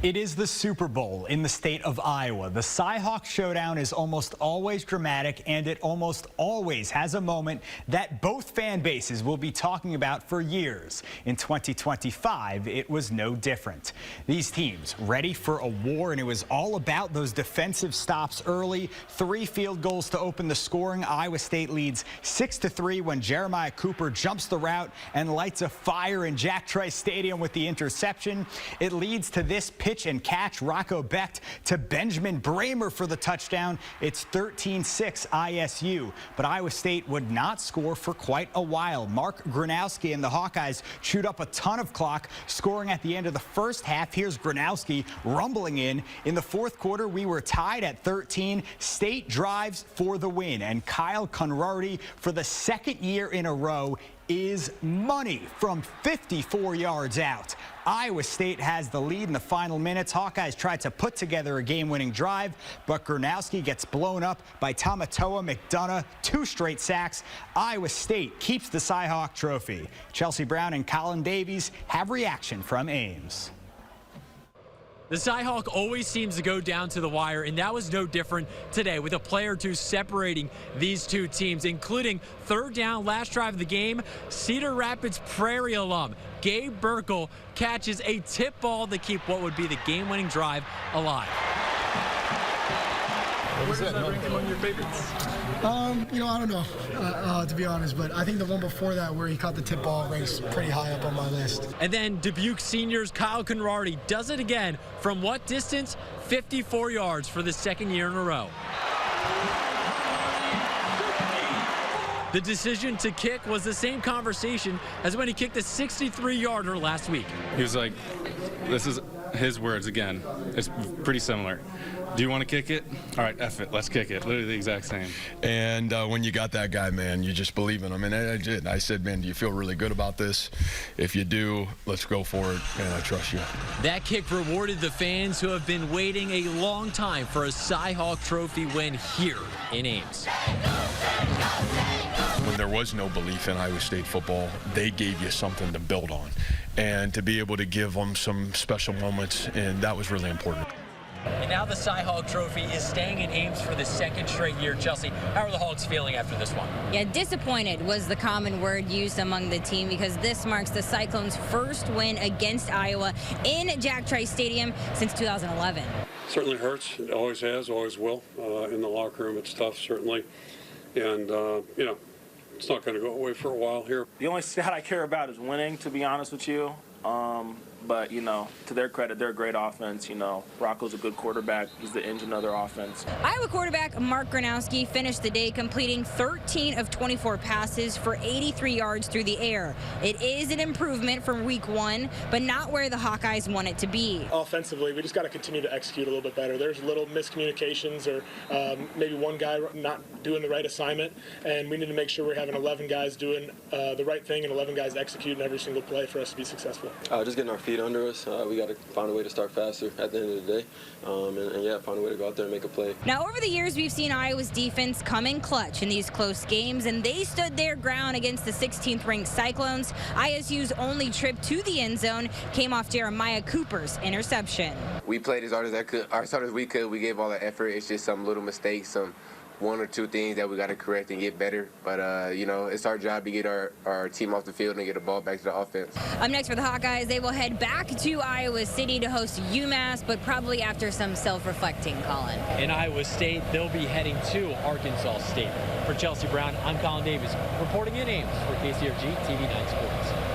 It is the Super Bowl in the state of Iowa. The Cy-Hawk showdown is almost always dramatic, and it almost always has a moment that both fan bases will be talking about for years. In 2025, it was no different. These teams ready for a war, and it was all about those defensive stops early. 3 field goals to open the scoring. Iowa State leads 6-3 when Jeremiah Cooper jumps the route and lights a fire in Jack Trice Stadium with the interception. It leads to this pitch and catch. Rocco Becht to Benjamin Bramer for the touchdown. It's 13-6 ISU, but Iowa State would not score for quite a while. Mark Gronowski and the Hawkeyes chewed up a ton of clock, scoring at the end of the first half. Here's Gronowski rumbling in. In the fourth quarter, we were tied at 13. State drives for the win, and Kyle Konrardy, for the second year in a row, is money from 54 yards out. Iowa State has the lead in the final minutes. Hawkeyes tried to put together a game-winning drive, but Gronowski gets blown up by Tamatoa McDonough. 2 straight sacks. Iowa State keeps the Cy-Hawk trophy. Chelsea Brown and Colin Davies have reaction from Ames. The Cy-Hawk always seems to go down to the wire, and that was no different today, with a play or two separating these two teams, including third down, last drive of the game. Cedar Rapids Prairie alum Gabe Burkle catches a tip ball to keep what would be the game-winning drive alive. Where does that rank among your favorites? I don't know, to be honest, but I think the one before that where he caught the tip ball ranks pretty high up on my list. And then Dubuque seniors Kyle Konrardy does it again. From what distance? 54 yards for the second year in a row. The decision to kick was the same conversation as when he kicked a 63-yarder last week. He was like, this is his words again. It's pretty similar. Do you want to kick it? All right, F it. Let's kick it. Literally the exact same. And when you got that guy, man, you just believe in him. And I did. I said, man, do you feel really good about this? If you do, let's go for it, and I trust you. That kick rewarded the fans who have been waiting a long time for a Cy-Hawk trophy win here in Ames. When there was no belief in Iowa State football, they gave you something to build on. And to be able to give them some special moments, and that was really important. And now the Cy-Hawk trophy is staying in Ames for the second straight year. Chelsea, how are the Hawks feeling after this one? Yeah, disappointed was the common word used among the team, because this marks the Cyclones' first win against Iowa in Jack Trice Stadium since 2011. Certainly hurts. It always has, always will. In the locker room, it's tough, certainly. And, it's not going to go away for a while here. The only stat I care about is winning, to be honest with you. But, to their credit, they're a great offense. Rocco's a good quarterback. He's the engine of their offense. Iowa quarterback Mark Gronowski finished the day completing 13 of 24 passes for 83 yards through the air. It is an improvement from week 1, but not where the Hawkeyes want it to be. Offensively, we just got to continue to execute a little bit better. There's little miscommunications or maybe one guy not doing the right assignment, and we need to make sure we're having 11 guys doing the right thing and 11 guys executing every single play for us to be successful. Just getting our feet under us. We got to find a way to start faster at the end of the day, and find a way to go out there and make a play. Now, over the years, we've seen Iowa's defense come in clutch in these close games, and they stood their ground against the 16th-ranked Cyclones. ISU's only trip to the end zone came off Jeremiah Cooper's interception. We played as hard as we could. We gave all the effort. It's just some little mistakes, some 1 or 2 things that we got to correct and get better. But, it's our job to get our team off the field and get the ball back to the offense. Up next for the Hawkeyes, they will head back to Iowa City to host UMass, but probably after some self-reflecting, Colin. In Iowa State, they'll be heading to Arkansas State. For Chelsea Brown, I'm Colin Davis, reporting in Ames for KCRG TV 9 Sports.